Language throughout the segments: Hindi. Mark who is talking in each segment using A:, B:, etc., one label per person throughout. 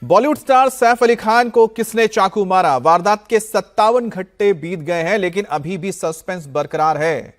A: बॉलीवुड स्टार सैफ अली खान को किसने चाकू मारा? वारदात के 57 घंटे बीत गए हैं, लेकिन अभी भी सस्पेंस बरकरार है।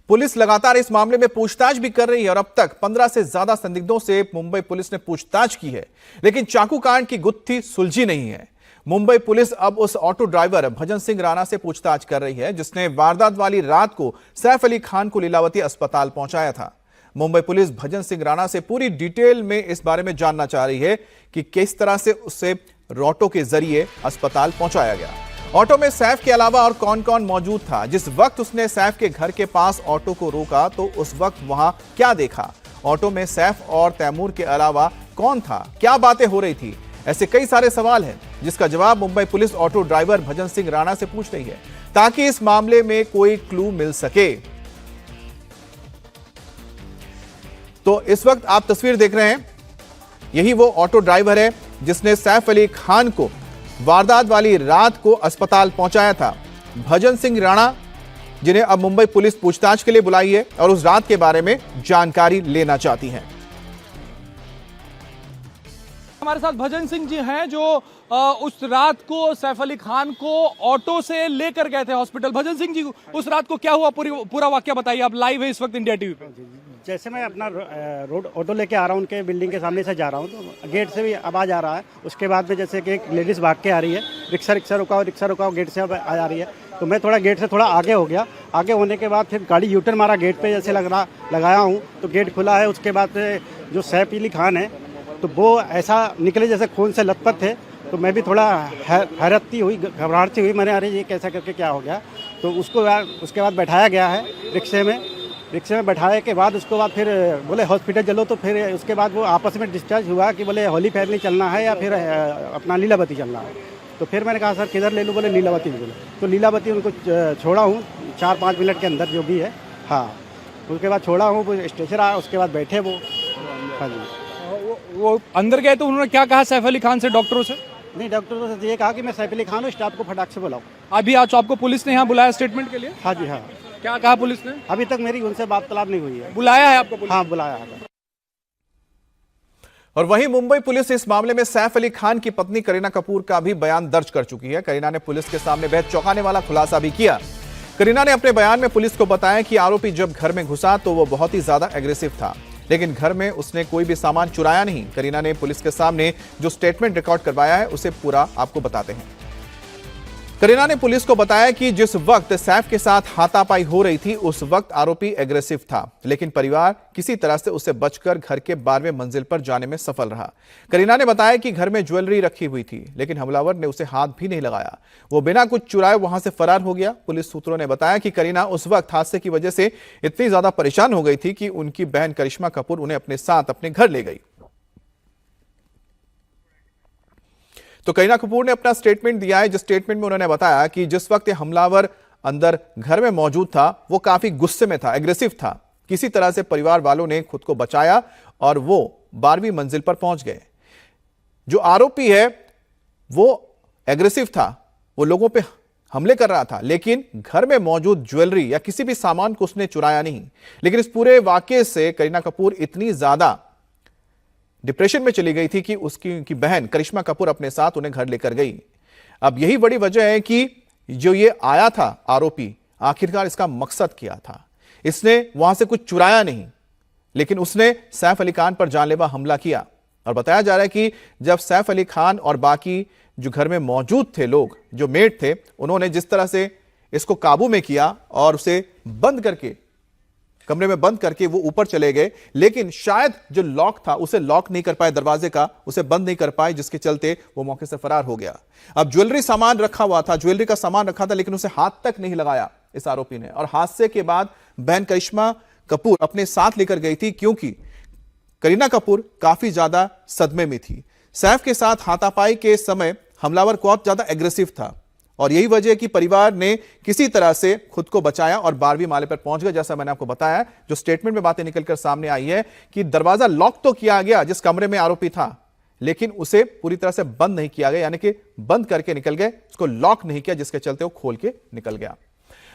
A: पुलिस लगातार इस मामले में पूछताछ भी कर रही है और अब तक 15 से ज्यादा संदिग्धों से मुंबई पुलिस ने पूछताछ की है, लेकिन चाकू कांड की गुत्थी सुलझी नहीं है। मुंबई पुलिस अब उस ऑटो ड्राइवर भजन सिंह राणा से पूछताछ कर रही है, जिसने वारदात वाली रात को सैफ अली खान को लीलावती अस्पताल पहुंचाया था। मुंबई पुलिस भजन सिंह राणा से पूरी डिटेल में इस बारे में जानना चाह रही है कि किस तरह से उसे ऑटो के जरिए अस्पताल पहुंचाया गया। ऑटो में सैफ के अलावा और कौन कौन मौजूद था? जिस वक्त उसने सैफ के घर के पास ऑटो को रोका तो उस वक्त वहां क्या देखा? ऑटो में सैफ और तैमूर के अलावा कौन था? क्या बातें हो रही थी? ऐसे कई सारे सवाल हैं जिसका जवाब मुंबई पुलिस ऑटो ड्राइवर भजन सिंह राणा से पूछ रही है, ताकि इस मामले में कोई क्लू मिल सके। तो इस वक्त आप तस्वीर देख रहे हैं, यही वो ऑटो ड्राइवर है जिसने सैफ अली खान को वारदात वाली रात को अस्पताल पहुंचाया था। भजन सिंह राणा, जिन्हें अब मुंबई पुलिस पूछताछ के लिए बुलाई है और उस रात के बारे में जानकारी लेना चाहती है।
B: हमारे साथ भजन सिंह जी हैं जो उस रात को सैफ अली खान को ऑटो से लेकर गए थे हॉस्पिटल। भजन सिंह जी, उस रात को क्या हुआ, पूरा वाकया बताइए। आप लाइव है इस वक्त इंडिया टीवी पे।
C: जैसे मैं अपना रोड ऑटो लेके आ रहा हूँ, उनके बिल्डिंग के सामने से जा रहा हूँ, तो गेट से भी आवाज़ आ रहा है। उसके बाद में जैसे कि एक लेडीज़ भाग के आ रही है, रिक्शा रुकाओ गेट से अब आ रही है। तो मैं थोड़ा गेट से थोड़ा आगे हो गया। आगे होने के बाद फिर गाड़ी यूटर्न मारा, गेट पे जैसे लगाया हूँ तो गेट खुला है। उसके बाद जो सैफ अली खान है तो वो ऐसा निकले जैसे खून से लथपथ थे। तो मैं भी थोड़ा हैरत हुई, घबराहट हुई। मैंने अरे ये कैसा करके क्या हो गया? तो उसके बाद बैठाया गया है रिक्शे में बैठाने के बाद उसके बाद फिर बोले हॉस्पिटल चलो। तो फिर उसके बाद वो आपस में डिस्चार्ज हुआ कि बोले होली फैमिली चलना है या फिर अपना लीलावती चलना है। तो फिर मैंने कहा सर किधर ले लूँ? बोले लीलावती बोले। तो लीलावती उनको छोड़ा हूँ 4-5 मिनट के अंदर जो भी है। हाँ, उसके बाद छोड़ा हूँ, वो स्टेशन आया, उसके बाद बैठे वो। हाँ जी,
B: वो अंदर गए तो उन्होंने क्या कहा सैफ अली खान से, डॉक्टरों से?
C: नहीं, डॉक्टरों से ये कहा कि मैं सैफ अली खान हूँ, स्टाफ को फटाक से बुलाओ।
B: अभी आज आपको पुलिस ने यहाँ बुलाया स्टेटमेंट के लिए?
C: हाँ जी, हाँ।
B: क्या कहा पुलिस ने?
C: अभी तक मेरी उनसे वार्तालाप नहीं हुई है।
B: बुलाया है आपको पुलिस?
C: हाँ, बुलाया है।
A: और वहीं मुंबई पुलिस इस मामले में सैफ अली खान की पत्नी करीना कपूर का भी बयान दर्ज कर चुकी है। करीना ने पुलिस के सामने बेहद चौंकाने वाला खुलासा भी किया। करीना ने अपने बयान में पुलिस को बताया कि आरोपी जब घर में घुसा तो वो बहुत ही ज्यादा एग्रेसिव था, लेकिन घर में उसने कोई भी सामान चुराया नहीं। करीना ने पुलिस के सामने जो स्टेटमेंट रिकॉर्ड करवाया है उसे पूरा आपको बताते हैं। करीना ने पुलिस को बताया कि जिस वक्त सैफ के साथ हाथापाई हो रही थी उस वक्त आरोपी एग्रेसिव था, लेकिन परिवार किसी तरह से उसे बचकर घर के 12वें मंजिल पर जाने में सफल रहा। करीना ने बताया कि घर में ज्वेलरी रखी हुई थी, लेकिन हमलावर ने उसे हाथ भी नहीं लगाया। वो बिना कुछ चुराए वहां से फरार हो गया। पुलिस सूत्रों ने बताया कि करीना उस वक्त हादसे की वजह से इतनी ज्यादा परेशान हो गई थी कि उनकी बहन करिश्मा कपूर उन्हें अपने साथ अपने घर ले गई। तो करीना कपूर ने अपना स्टेटमेंट दिया है, जिस स्टेटमेंट में उन्होंने बताया कि जिस वक्त ये हमलावर अंदर घर में मौजूद था वो काफी गुस्से में था, एग्रेसिव था। किसी तरह से परिवार वालों ने खुद को बचाया और वो 12वीं मंजिल पर पहुंच गए। जो आरोपी है वो एग्रेसिव था, वो लोगों पे हमले कर रहा था, लेकिन घर में मौजूद ज्वेलरी या किसी भी सामान को उसने चुराया नहीं। लेकिन इस पूरे वाकये से करीना कपूर इतनी ज्यादा डिप्रेशन में चली गई थी कि उनकी बहन करिश्मा कपूर अपने साथ उन्हें घर लेकर गई। अब यही बड़ी वजह है कि जो ये आया था आरोपी, आखिरकार इसका मकसद क्या था? इसने वहां से कुछ चुराया नहीं, लेकिन उसने सैफ अली खान पर जानलेवा हमला किया। और बताया जा रहा है कि जब सैफ अली खान और बाकी जो घर में मौजूद थे लोग, जो मेट थे, उन्होंने जिस तरह से इसको काबू में किया और उसे बंद करके, कमरे में बंद करके वो ऊपर चले गए, लेकिन शायद जो लॉक था उसे लॉक नहीं कर पाए, दरवाजे का उसे बंद नहीं कर पाए, जिसके चलते वो मौके से फरार हो गया। अब ज्वेलरी सामान रखा हुआ था, ज्वेलरी का सामान रखा था, लेकिन उसे हाथ तक नहीं लगाया इस आरोपी ने। और हादसे के बाद बहन करिश्मा कपूर अपने साथ लेकर गई थी, क्योंकि करीना कपूर काफी ज्यादा सदमे में थी। सैफ के साथ हाथापाई के समय हमलावर बहुत ज्यादा एग्रेसिव था और यही वजह है कि परिवार ने किसी तरह से खुद को बचाया और 12वीं माले पर पहुंच गए। जैसा मैंने आपको बताया, जो स्टेटमेंट में बातें निकलकर सामने आई है कि दरवाजा लॉक तो किया गया जिस कमरे में आरोपी था, लेकिन उसे पूरी तरह से बंद नहीं किया गया, यानी कि बंद करके निकल गए, उसको लॉक नहीं किया, जिसके चलते वो खोल के निकल गया।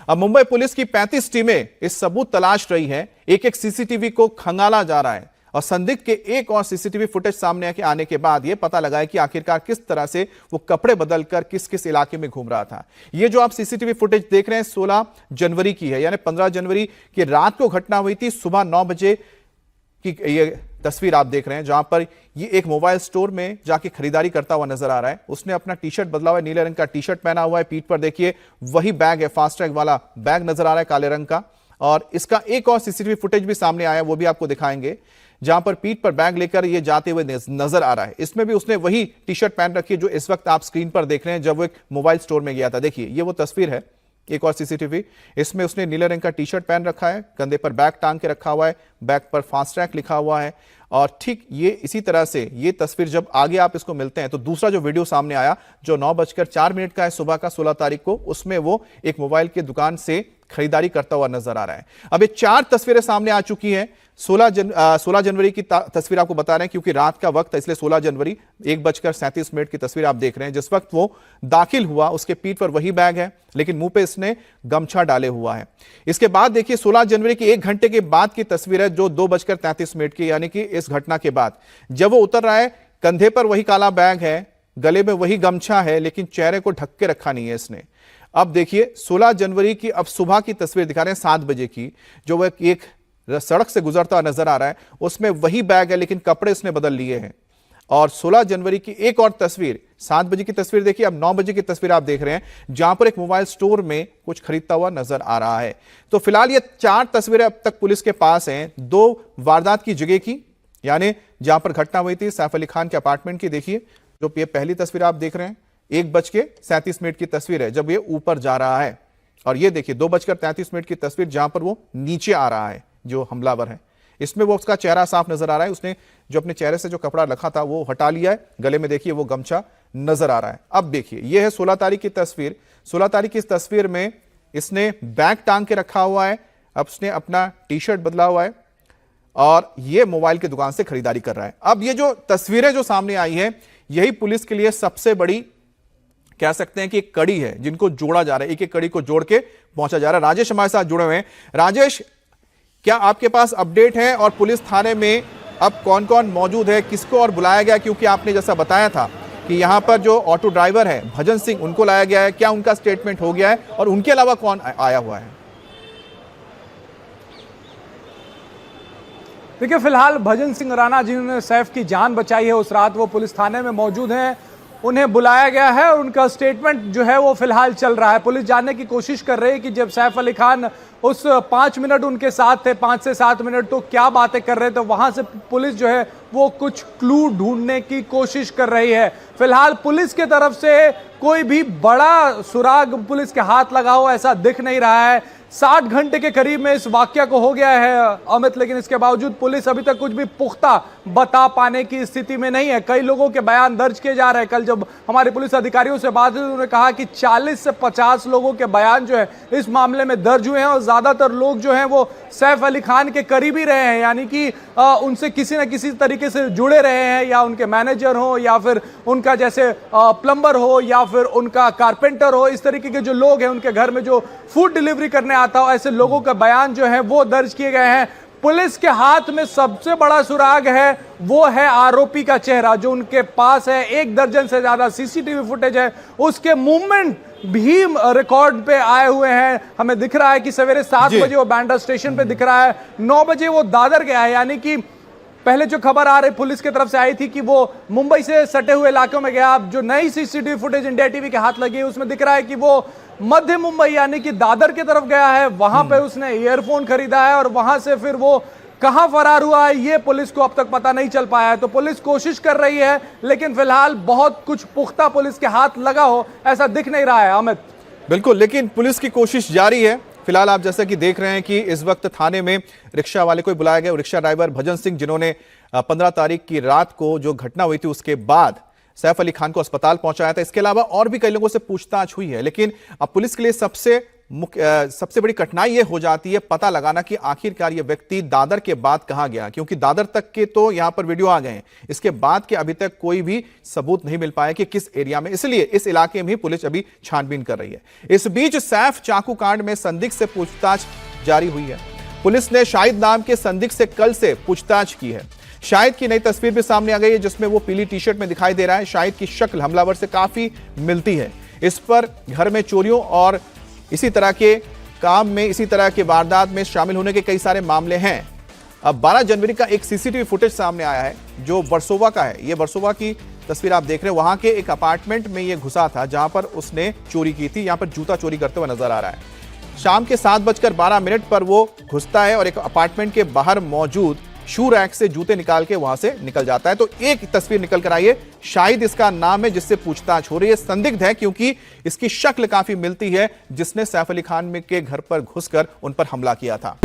A: अब मुंबई पुलिस की 35 टीमें इस सबूत तलाश रही हैं। एक एक सीसीटीवी को खंगाला जा रहा है और संदिग्ध के एक और सीसीटीवी फुटेज सामने आने के बाद यह पता लगा है कि आखिरकार किस तरह से वो कपड़े बदलकर किस किस इलाके में घूम रहा था। ये जो आप सीसीटीवी फुटेज देख रहे हैं 16 जनवरी की है, यानी 15 जनवरी की रात को घटना हुई थी। सुबह 9 बजे की ये तस्वीर आप देख रहे हैं, जहां पर ये एक मोबाइल स्टोर में जाके खरीदारी करता हुआ नजर आ रहा है। उसने अपना टी शर्ट बदला हुआ है, नीले रंग का टी शर्ट पहना हुआ है, पीठ पर देखिए वही बैग है, फास्ट ट्रैक वाला बैग नजर आ रहा है काले रंग का। और इसका एक और सीसीटीवी फुटेज भी सामने आया, वो भी आपको दिखाएंगे, जहां पर पीठ पर बैग लेकर ये जाते हुए नजर आ रहा है। इसमें भी उसने वही टी शर्ट पहन रखी है जो इस वक्त आप स्क्रीन पर देख रहे हैं, जब वो एक मोबाइल स्टोर में गया था। देखिए ये वो तस्वीर है, एक और सीसीटीवी। इसमें उसने नीले रंग का टी शर्ट पहन रखा है, कंधे पर बैग टांग के रखा हुआ है, बैग पर फास्ट ट्रैक लिखा हुआ है। और ठीक ये इसी तरह से ये तस्वीर जब आगे आप इसको मिलते हैं तो दूसरा जो वीडियो सामने आया जो 9:04 का है सुबह का 16 तारीख को, उसमें वो एक मोबाइल की दुकान से खरीदारी करता हुआ नजर आ रहा है। अब ये 4 तस्वीरें सामने आ चुकी हैं। 16 जनवरी की तस्वीर आपको बता रहे हैं क्योंकि रात का वक्त है, इसलिए 16 जनवरी 1:37 की तस्वीर आप देख रहे हैं। जिस वक्त वो दाखिल हुआ उसके पीठ पर वही बैग है, लेकिन मुंह पे इसने गमछा डाले हुआ है। इसके बाद देखिए 16 जनवरी की 1 घंटे के बाद की तस्वीर है जो 2:33 की, यानी कि इस घटना के बाद जब वो उतर रहा है, कंधे पर वही काला बैग है, गले में वही गमछा है, लेकिन चेहरे को ढक के रखा नहीं है इसने। अब देखिए 16 जनवरी की अब सुबह की तस्वीर दिखा रहे हैं 7 बजे की, जो वह एक सड़क से गुजरता हुआ नजर आ रहा है। उसमें वही बैग है लेकिन कपड़े उसने बदल लिए हैं। और 16 जनवरी की एक और तस्वीर, 7 बजे की तस्वीर देखिए, अब 9 बजे की तस्वीर आप देख रहे हैं जहां पर एक मोबाइल स्टोर में कुछ खरीदता हुआ नजर आ रहा है। तो फिलहाल ये 4 तस्वीरें अब तक पुलिस के पास हैं। 2 वारदात की जगह की, यानी जहां पर घटना हुई थी सैफ अली खान के अपार्टमेंट की, देखिए जो ये पहली तस्वीर आप देख रहे हैं 1:37 की तस्वीर है जब ये ऊपर जा रहा है। और ये देखिए 2:33 की तस्वीर जहां पर वो नीचे आ रहा है जो हमलावर है। इसमें वो उसका चेहरा साफ नजर आ रहा है, उसने जो अपने चेहरे से जो कपड़ा रखा था वो हटा लिया है, गले में देखिए वो गमछा नजर आ रहा है। अब देखिए ये है 16 तारीख की तस्वीर। 16 तारीख की इस तस्वीर में इसने बैग टांग के रखा हुआ है, अब उसने अपना टी शर्ट बदला हुआ है और ये मोबाइल की दुकान से खरीदारी कर रहा है। अब ये जो तस्वीरें जो सामने आई है यही पुलिस के लिए सबसे बड़ी कह सकते हैं कि एक कड़ी है जिनको जोड़ा जा रहा है, एक एक कड़ी को जोड़ के पहुंचा जा रहा है। राजेश हमारे साथ जुड़े हुए हैं। राजेश, क्या आपके पास अपडेट है और पुलिस थाने में अब कौन कौन मौजूद है, किसको और बुलाया गया? क्योंकि आपने जैसा बताया था कि यहां पर जो ऑटो ड्राइवर है भजन सिंह, उनको लाया गया है, क्या उनका स्टेटमेंट हो गया है और उनके अलावा कौन आया हुआ है?
B: देखिए फिलहाल भजन सिंह राणा जिन्होंने सैफ की जान बचाई है उस रात, वो पुलिस थाने में मौजूद हैं, उन्हें बुलाया गया है और उनका स्टेटमेंट जो है वो फिलहाल चल रहा है। पुलिस जानने की कोशिश कर रही है कि जब सैफ अली खान उस 5 मिनट उनके साथ थे, 5 से 7 मिनट, तो क्या बातें कर रहे थे, वहां से पुलिस जो है वो कुछ क्लू ढूंढने की कोशिश कर रही है। फिलहाल पुलिस के तरफ से कोई भी बड़ा सुराग पुलिस के हाथ लगा हो ऐसा दिख नहीं रहा है। 60 घंटे के करीब में इस वाकया को हो गया है अमित, लेकिन इसके बावजूद पुलिस अभी तक कुछ भी पुख्ता बता पाने की स्थिति में नहीं है। कई लोगों के बयान दर्ज किए जा रहे हैं। कल जब हमारे पुलिस अधिकारियों से बात हुई उन्होंने कहा कि 40 से 50 लोगों के बयान जो है इस मामले में दर्ज हुए हैं और ज्यादातर लोग जो हैं वो सैफ अली खान के करीबी रहे हैं, यानी कि उनसे किसी न किसी तरीके से जुड़े रहे हैं, या उनके मैनेजर हो या फिर उनका जैसे प्लम्बर हो या फिर उनका कारपेंटर हो, इस तरीके के जो लोग हैं उनके घर में जो फूड डिलीवरी करने आता हो, ऐसे लोगों का बयान जो है वो दर्ज किए गए हैं। पुलिस के हाथ में सबसे बड़ा सुराग है वो है आरोपी का चेहरा जो उनके पास है। 1 दर्जन से ज्यादा सीसीटीवी फुटेज है, उसके मूवमेंट भी रिकॉर्ड पे आए हुए हैं। हमें दिख रहा है कि सवेरे 7 बजे वो बैंड्रा स्टेशन पे दिख रहा है, 9 बजे वो दादर गया है, यानी कि पहले जो खबर आ रही पुलिस की तरफ से आई थी कि वो मुंबई से सटे हुए इलाकों में गया। अब जो नई सीसीटीवी फुटेज इंडिया टीवी के हाथ लगी है उसमें दिख रहा है कि वो मध्य मुंबई यानी कि दादर की तरफ गया है, वहां पे उसने ईयरफोन खरीदा है और वहां से फिर वो कहां फरार हुआ है ये पुलिस को अब तक पता नहीं चल पाया है। तो पुलिस कोशिश कर रही है, लेकिन फिलहाल बहुत कुछ पुख्ता पुलिस के हाथ लगा हो ऐसा दिख नहीं रहा है अमित।
A: बिल्कुल, लेकिन पुलिस की कोशिश जारी है। फिलहाल आप जैसा कि देख रहे हैं कि इस वक्त थाने में रिक्शा वाले को बुलाया गया, रिक्शा ड्राइवर भजन सिंह, जिन्होंने 15 तारीख की रात को जो घटना हुई थी उसके बाद सैफ अली खान को अस्पताल पहुंचाया था। इसके अलावा और भी कई लोगों से पूछताछ हुई है, लेकिन अब पुलिस के लिए सबसे बड़ी कठिनाई यह हो जाती है पता लगाना कि आखिरकार यह व्यक्ति दादर के बाद कहां गया, क्योंकि दादर तक के तो यहां पर वीडियो आ गए हैं, इसके बाद के अभी तक कोई भी सबूत नहीं मिल पाया कि किस एरिया में, इसलिए इस इलाके में पुलिस अभी छानबीन कर रही है। इस बीच सैफ चाकू कांड में संदिग्ध से पूछताछ जारी हुई है। पुलिस ने शाहिद नाम के संदिग्ध से कल से पूछताछ की है। शाहिद की नई तस्वीर भी सामने आ गई है जिसमें वो पीली टी शर्ट में दिखाई दे रहा है। शाहिद की शक्ल हमलावर से काफी मिलती है। इस पर घर में चोरियों और इसी तरह के काम में, इसी तरह के वारदात में शामिल होने के कई सारे मामले हैं। अब 12 जनवरी का एक सीसीटीवी फुटेज सामने आया है जो वर्सोवा का है। ये वर्सोवा की तस्वीर आप देख रहे हैं। वहां के एक अपार्टमेंट में ये घुसा था जहां पर उसने चोरी की थी। यहां पर जूता चोरी करते हुए नजर आ रहा है। शाम के 7:12 पर वो घुसता है और एक अपार्टमेंट के बाहर मौजूद शू रैक से जूते निकाल के वहां से निकल जाता है। तो एक तस्वीर निकल कर आई है। शाहिद इसका नाम है जिससे पूछताछ हो रही है। संदिग्ध है क्योंकि इसकी शक्ल काफी मिलती है जिसने सैफ अली खान के घर पर घुसकर उन पर हमला किया था।